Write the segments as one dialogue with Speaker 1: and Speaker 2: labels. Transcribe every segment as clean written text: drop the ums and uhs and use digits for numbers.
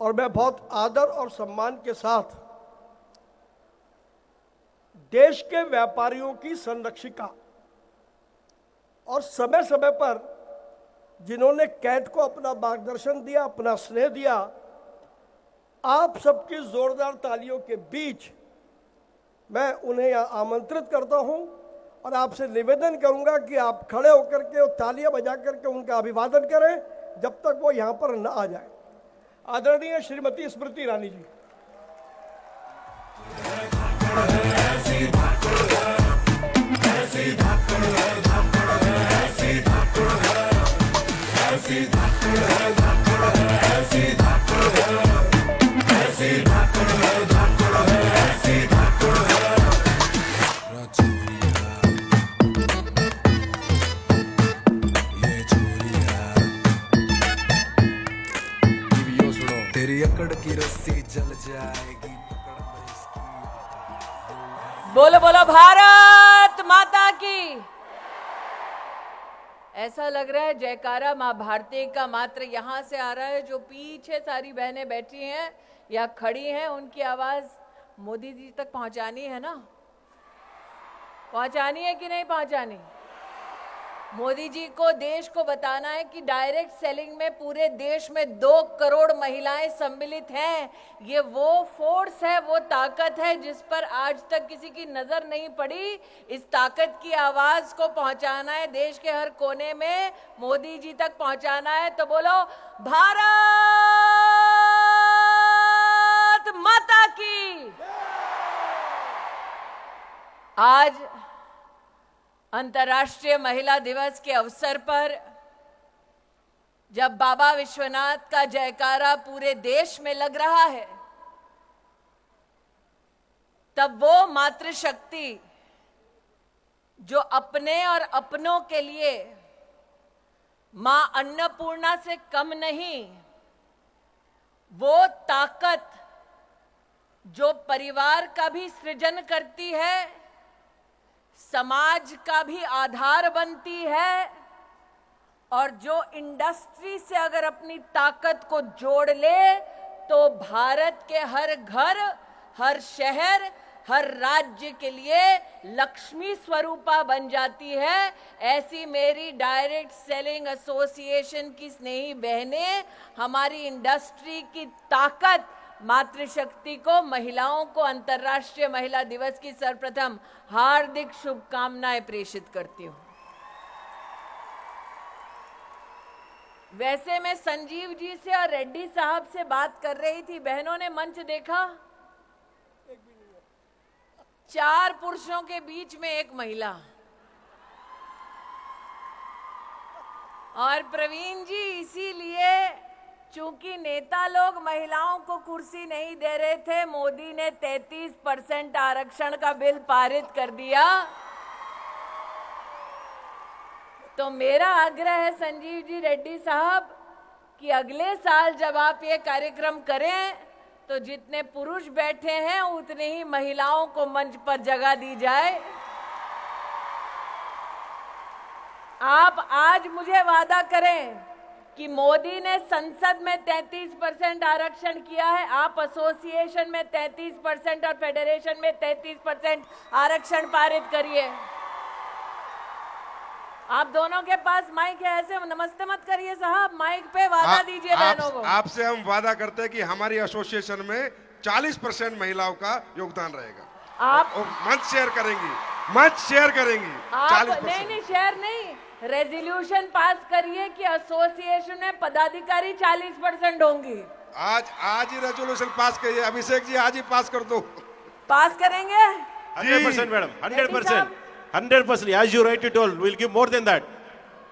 Speaker 1: और मैं बहुत आदर और सम्मान के साथ देश के व्यापारियों की संरक्षिका और समय समय पर जिन्होंने कैट को अपना मार्गदर्शन दिया, अपना स्नेह दिया, आप सबकी जोरदार तालियों के बीच मैं उन्हें यहाँ आमंत्रित करता हूँ और आपसे निवेदन करूँगा कि आप खड़े होकर के और तालियां बजा करके उनका अभिवादन करें जब तक वो यहाँ पर न आ जाए। आदरणीय श्रीमती स्मृति ईरानी जी।
Speaker 2: तेरी अकड़ की रस्सी जल जाएगी।
Speaker 3: बोलो बोलो भारत माता की। ऐसा लग रहा है जयकारा माँ भारती का मात्र यहाँ से आ रहा है। जो पीछे सारी बहनें बैठी हैं या खड़ी हैं, उनकी आवाज मोदी जी तक पहुंचानी है ना? पहुंचानी है कि नहीं पहुंचानी? मोदी जी को देश को बताना है कि डायरेक्ट सेलिंग में पूरे देश में 2 करोड़ महिलाएं सम्मिलित हैं। ये वो फोर्स है, वो ताकत है जिस पर आज तक किसी की नजर नहीं पड़ी। इस ताकत की आवाज को पहुंचाना है देश के हर कोने में, मोदी जी तक पहुंचाना है। तो बोलो भारत माता की। आज अंतर्राष्ट्रीय महिला दिवस के अवसर पर जब बाबा विश्वनाथ का जयकारा पूरे देश में लग रहा है, तब वो मातृशक्ति जो अपने और अपनों के लिए मां अन्नपूर्णा से कम नहीं, वो ताकत जो परिवार का भी सृजन करती है, समाज का भी आधार बनती है, और जो इंडस्ट्री से अगर अपनी ताकत को जोड़ ले तो भारत के हर घर, हर शहर, हर राज्य के लिए लक्ष्मी स्वरूपा बन जाती है। ऐसी मेरी डायरेक्ट सेलिंग एसोसिएशन की स्नेही बहनें हमारी इंडस्ट्री की ताकत मातृशक्ति को, महिलाओं को अंतर्राष्ट्रीय महिला दिवस की सर्वप्रथम हार्दिक शुभकामनाएं प्रेषित करती हूं। वैसे मैं संजीव जी से और रेड्डी साहब से बात कर रही थी। बहनों ने मंच देखा? 4 पुरुषों के बीच में 1 महिला। और प्रवीण जी, इसीलिए चूंकि नेता लोग महिलाओं को कुर्सी नहीं दे रहे थे, मोदी ने 33% आरक्षण का बिल पारित कर दिया। तो मेरा आग्रह है संजीव जी, रेड्डी साहब, कि अगले साल जब आप ये कार्यक्रम करें तो जितने पुरुष बैठे हैं उतने ही महिलाओं को मंच पर जगह दी जाए। आप आज मुझे वादा करें कि मोदी ने संसद में 33% आरक्षण किया है, आप एसोसिएशन में 33% और फेडरेशन में 33% आरक्षण पारित करिए। आप दोनों के पास माइक है, ऐसे नमस्ते मत करिए साहब, माइक पे वादा दीजिए बहनों को।
Speaker 4: आपसे हम वादा करते हैं कि हमारी एसोसिएशन में 40% महिलाओं का योगदान रहेगा।
Speaker 3: आप
Speaker 4: मंच शेयर करेंगी, मंच शेयर करेंगी।
Speaker 3: आप
Speaker 4: 40%।
Speaker 3: नहीं, शेयर नहीं, रेजोल्यूशन पास करिए कि एसोसिएशन में पदाधिकारी 40% होंगी।
Speaker 4: आज ही रेजोल्यूशन पास करिए। अभिषेक जी, आज ही पास कर दो।
Speaker 3: पास करेंगे
Speaker 5: 100% madam, 100%, as you rightly told, we'll give more than that.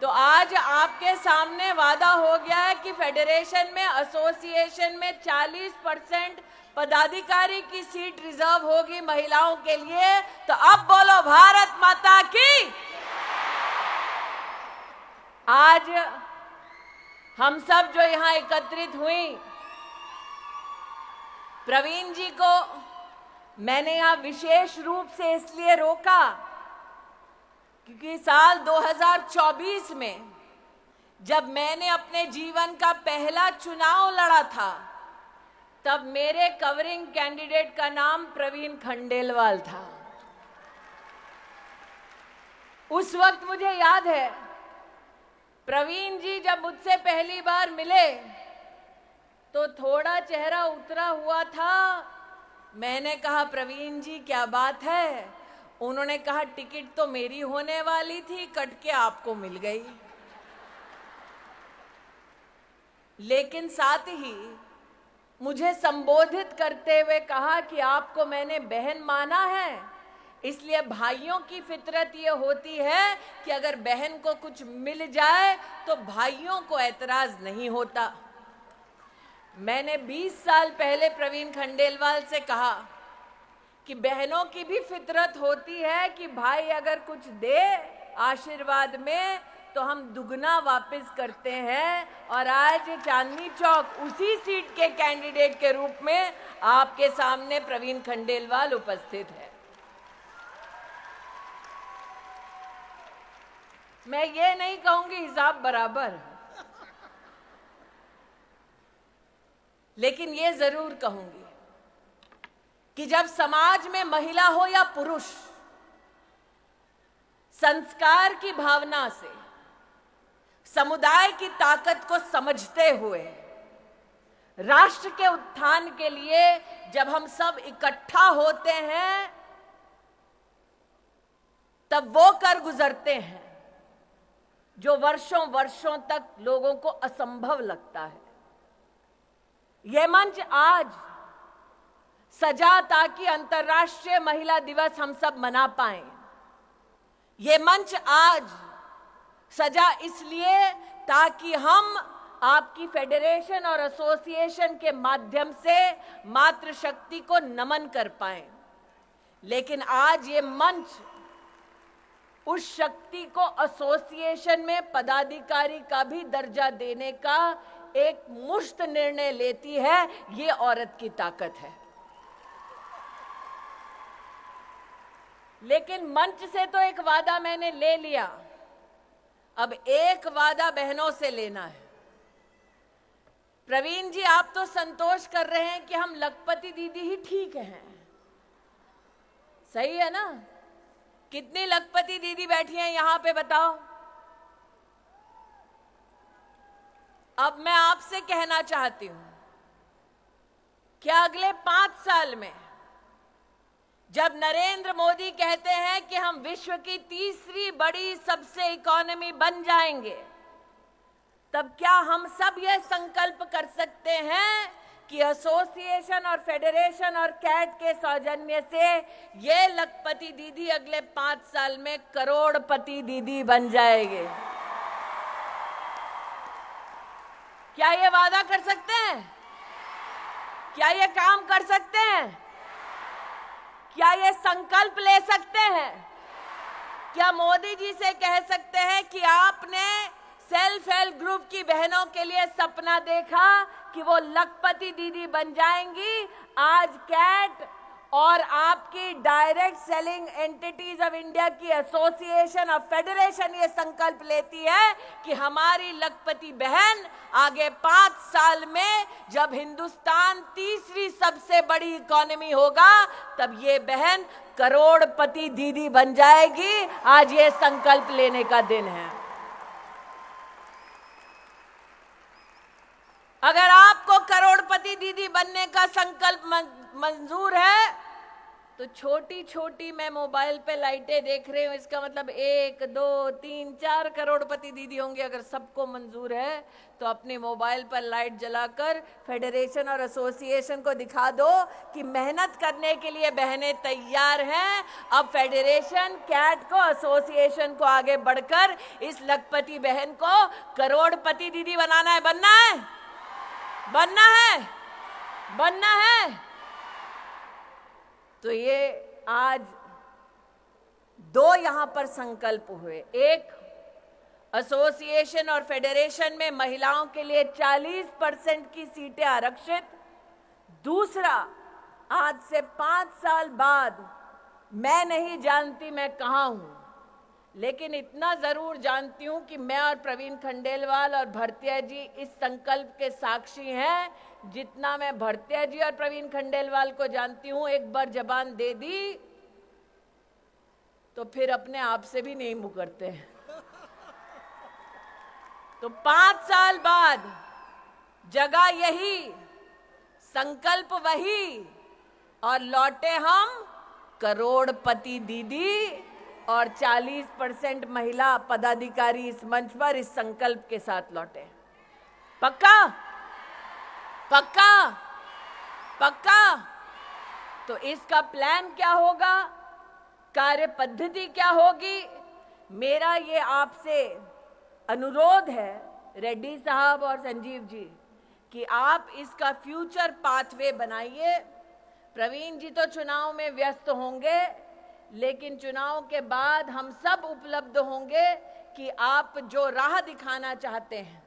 Speaker 3: तो आज आपके सामने वादा हो गया है कि फेडरेशन में, एसोसिएशन में 40% पदाधिकारी की सीट रिजर्व होगी महिलाओं के लिए। तो अब बोलो भारत माता की। आज हम सब जो यहां एकत्रित हुई, प्रवीण जी को मैंने यहां विशेष रूप से इसलिए रोका क्योंकि साल 2024 में जब मैंने अपने जीवन का पहला चुनाव लड़ा था, तब मेरे कवरिंग कैंडिडेट का नाम प्रवीण खंडेलवाल था। उस वक्त मुझे याद है, प्रवीण जी जब मुझसे पहली बार मिले तो थोड़ा चेहरा उतरा हुआ था। मैंने कहा, प्रवीण जी क्या बात है? उन्होंने कहा, टिकट तो मेरी होने वाली थी, कट के आपको मिल गई। लेकिन साथ ही मुझे संबोधित करते हुए कहा कि आपको मैंने बहन माना है, इसलिए भाइयों की फितरत ये होती है कि अगर बहन को कुछ मिल जाए तो भाइयों को एतराज नहीं होता। मैंने 20 साल पहले प्रवीण खंडेलवाल से कहा कि बहनों की भी फितरत होती है कि भाई अगर कुछ दे आशीर्वाद में तो हम दुगना वापस करते हैं। और आज चांदनी चौक उसी सीट के कैंडिडेट के रूप में आपके सामने प्रवीण खंडेलवाल उपस्थित है। मैं ये नहीं कहूंगी हिसाब बराबर, लेकिन ये जरूर कहूंगी कि जब समाज में महिला हो या पुरुष संस्कार की भावना से समुदाय की ताकत को समझते हुए राष्ट्र के उत्थान के लिए जब हम सब इकट्ठा होते हैं तब वो कर गुजरते हैं जो वर्षों वर्षों तक लोगों को असंभव लगता है। यह मंच आज सजा ताकि अंतर्राष्ट्रीय महिला दिवस हम सब मना पाएं। ये मंच आज सजा इसलिए ताकि हम आपकी फेडरेशन और एसोसिएशन के माध्यम से मातृशक्ति को नमन कर पाएं। लेकिन आज ये मंच उस शक्ति को एसोसिएशन में पदाधिकारी का भी दर्जा देने का एक मुश्त निर्णय लेती है। ये औरत की ताकत है। लेकिन मंच से तो एक वादा मैंने ले लिया, अब एक वादा बहनों से लेना है। प्रवीण जी, आप तो संतोष कर रहे हैं कि हम लखपति दीदी ही ठीक हैं, सही है ना? कितनी लखपति दीदी बैठी हैं यहां पे बताओ? अब मैं आपसे कहना चाहती हूं कि अगले 5 साल में जब नरेंद्र मोदी कहते हैं कि हम विश्व की तीसरी बड़ी सबसे इकोनॉमी बन जाएंगे, तब क्या हम सब ये संकल्प कर सकते हैं कि एसोसिएशन और फेडरेशन और कैट के सौजन्य से ये लखपति दीदी अगले 5 साल में करोड़पति दीदी बन जाएंगे? क्या ये वादा कर सकते हैं? क्या ये काम कर सकते हैं? क्या ये संकल्प ले सकते हैं? क्या मोदी जी से कह सकते हैं कि आपने सेल्फ हेल्प ग्रुप की बहनों के लिए सपना देखा कि वो लखपति दीदी बन जाएंगी? आज कैट और आपकी direct selling entities of India की एसोसिएशन और फेडरेशन ये संकल्प लेती है कि हमारी लखपति बहन आगे 5 साल में जब हिंदुस्तान तीसरी सबसे बड़ी इकोनॉमी होगा तब ये बहन करोड़पति दीदी बन जाएगी। आज ये संकल्प लेने का दिन है। अगर आपको करोड़पति दीदी बनने का संकल्प मंजूर है तो छोटी छोटी मैं मोबाइल पे लाइटें देख रही हूं, इसका मतलब 1, 2, 3, 4 करोड़पति दीदी होंगे। अगर सबको मंजूर है तो अपने मोबाइल पर लाइट जलाकर फेडरेशन और एसोसिएशन को दिखा दो कि मेहनत करने के लिए बहनें तैयार हैं। अब फेडरेशन, कैट को, एसोसिएशन को आगे बढ़कर इस लखपति बहन को करोड़पति दीदी बनाना है। बनना है, बनना है, बनना है। तो ये आज 2 यहां पर संकल्प हुए। एक, एसोसिएशन और फेडरेशन में महिलाओं के लिए 40% की सीटें आरक्षित। दूसरा, आज से 5 साल बाद मैं नहीं जानती मैं कहां हूं, लेकिन इतना जरूर जानती हूं कि मैं और प्रवीण खंडेलवाल और भरतिया जी इस संकल्प के साक्षी हैं। जितना मैं भरतिया जी और प्रवीण खंडेलवाल को जानती हूं, एक बार जबान दे दी तो फिर अपने आप से भी नहीं मुकरते। तो 5 साल बाद जगह यही, संकल्प वही, और लौटे हम करोड़पति दीदी और 40% महिला पदाधिकारी इस मंच पर इस संकल्प के साथ लौटे। पक्का? पक्का? पक्का? तो इसका प्लान क्या होगा, कार्य पद्धति क्या होगी? मेरा ये आपसे अनुरोध है रेड्डी साहब और संजीव जी कि आप इसका फ्यूचर पाथवे बनाइए। प्रवीण जी तो चुनाव में व्यस्त होंगे, लेकिन चुनाव के बाद हम सब उपलब्ध होंगे कि आप जो राह दिखाना चाहते हैं,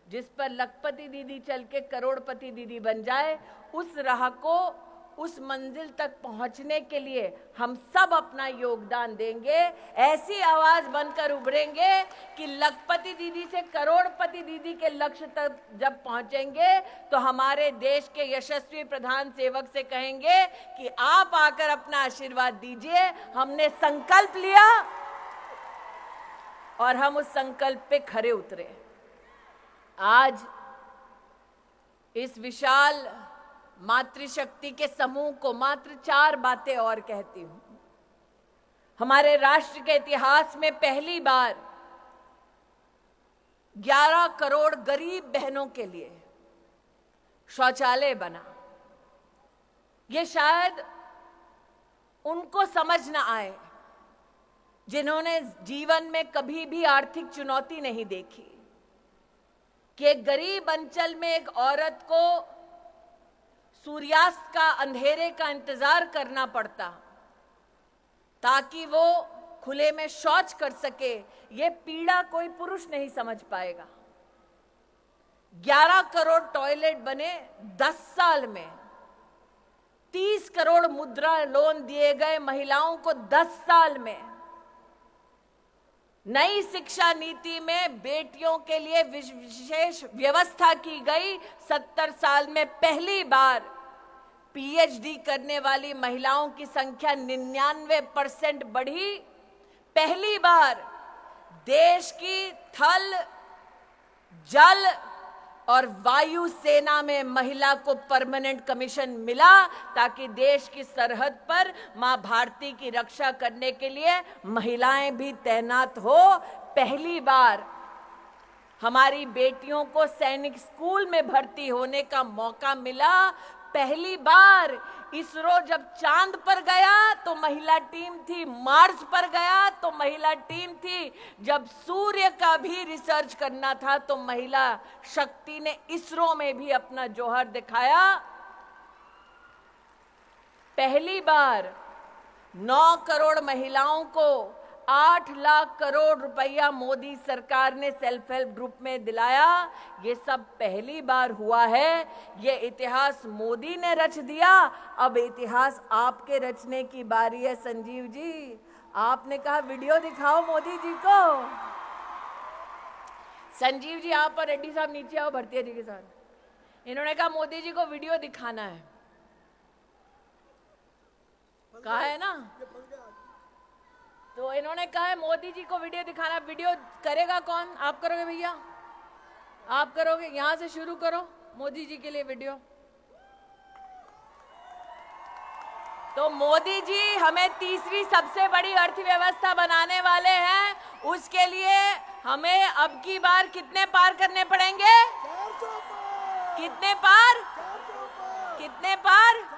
Speaker 3: जिस पर लखपति दीदी चल के करोड़पति दीदी बन जाए, उस राह को, उस मंजिल तक पहुंचने के लिए हम सब अपना योगदान देंगे। ऐसी आवाज बनकर उभरेंगे कि लखपति दीदी से करोड़पति दीदी के लक्ष्य तक जब पहुंचेंगे तो हमारे देश के यशस्वी प्रधान सेवक से कहेंगे कि आप आकर अपना आशीर्वाद दीजिए। हमने संकल्प लिया और हम उस संकल्प पे खरे उतरे। आज इस विशाल मातृशक्ति के समूह को मात्र 4 बातें और कहती हूं। हमारे राष्ट्र के इतिहास में पहली बार 11 करोड़ गरीब बहनों के लिए शौचालय बना। ये शायद उनको समझ ना आए जिन्होंने जीवन में कभी भी आर्थिक चुनौती नहीं देखी, कि एक गरीब अंचल में एक औरत को सूर्यास्त का, अंधेरे का इंतजार करना पड़ता ताकि वो खुले में शौच कर सके। ये पीड़ा कोई पुरुष नहीं समझ पाएगा। 11 करोड़ टॉयलेट बने 10 साल में। 30 करोड़ मुद्रा लोन दिए गए महिलाओं को 10 साल में। नई शिक्षा नीति में बेटियों के लिए विशेष व्यवस्था की गई। 70 साल में पहली बार पीएचडी करने वाली महिलाओं की संख्या 99% बढ़ी। पहली बार देश की थल, जल और वायु सेना में महिला को परमानेंट कमीशन मिला ताकि देश की सरहद पर मां भारती की रक्षा करने के लिए महिलाएं भी तैनात हो। पहली बार हमारी बेटियों को सैनिक स्कूल में भर्ती होने का मौका मिला। पहली बार इसरो जब चांद पर गया तो महिला टीम थी, मार्स पर गया तो महिला टीम थी, जब सूर्य का भी रिसर्च करना था तो महिला शक्ति ने इसरो में भी अपना जौहर दिखाया। पहली बार 9 करोड़ महिलाओं को 8 लाख करोड़ रुपया मोदी सरकार ने सेल्फ हेल्प ग्रुप में दिलाया। ये सब पहली बार हुआ है। ये इतिहास मोदी ने रच दिया, अब इतिहास आपके रचने की बारी है। संजीव जी, आपने कहा वीडियो दिखाओ मोदी जी को। संजीव जी आप और रेड्डी साहब नीचे आओ भरतिया जी के साथ। इन्होंने कहा मोदी जी को वीडियो दिखाना है। कहा है ना, तो इन्होंने कहा है मोदी जी को वीडियो दिखाना। वीडियो करेगा कौन? आप करोगे भैया? आप करोगे? यहां से शुरू करो मोदी जी के लिए वीडियो। तो मोदी जी हमें तीसरी सबसे बड़ी अर्थव्यवस्था बनाने वाले हैं। उसके लिए हमें अब की बार कितने पार करने पड़ेंगे? कितने पार? कितने पार?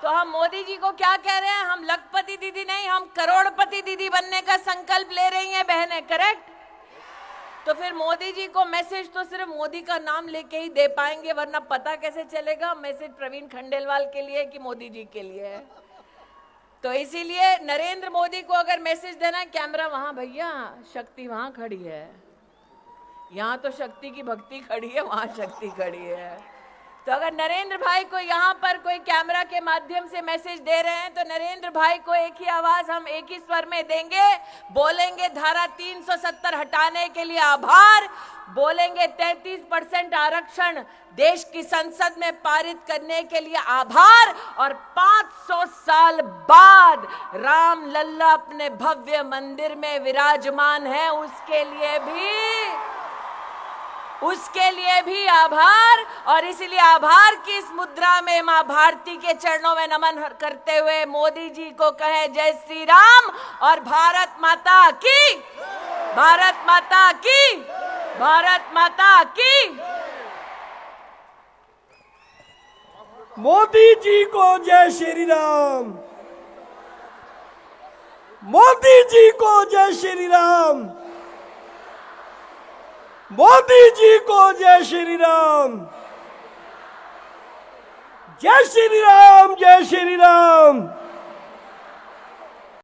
Speaker 3: तो हम मोदी जी को क्या कह रहे हैं? हम लखपति दीदी नहीं, हम करोड़पति दीदी बनने का संकल्प ले रही हैं बहनें। करेक्ट? तो फिर मोदी जी को मैसेज तो सिर्फ मोदी का नाम लेके ही दे पाएंगे, वरना पता कैसे चलेगा मैसेज प्रवीण खंडेलवाल के लिए कि मोदी जी के लिए है। तो इसीलिए नरेंद्र मोदी को अगर मैसेज देना है, कैमरा वहां भैया, शक्ति वहां खड़ी है। यहाँ तो शक्ति की भक्ति खड़ी है, वहां शक्ति खड़ी है। तो अगर नरेंद्र भाई को यहाँ पर कोई कैमरा के माध्यम से मैसेज दे रहे हैं, तो नरेंद्र भाई को एक ही आवाज हम एक ही स्वर में देंगे, बोलेंगे धारा 370 हटाने के लिए आभार, बोलेंगे 33% आरक्षण देश की संसद में पारित करने के लिए आभार, और 500 साल बाद राम लल्ला अपने भव्य मंदिर में विराजमान है, उसके लिए भी आभार। और इसलिए आभार की इस मुद्रा में मां भारती के चरणों में नमन करते हुए मोदी जी को कहें जय श्री राम और भारत माता की, भारत माता की, भारत माता की।
Speaker 1: मोदी जी को जय श्री राम, मोदी जी को जय श्री राम, मोदी जी को जय श्री राम, जय श्री राम, जय श्री राम।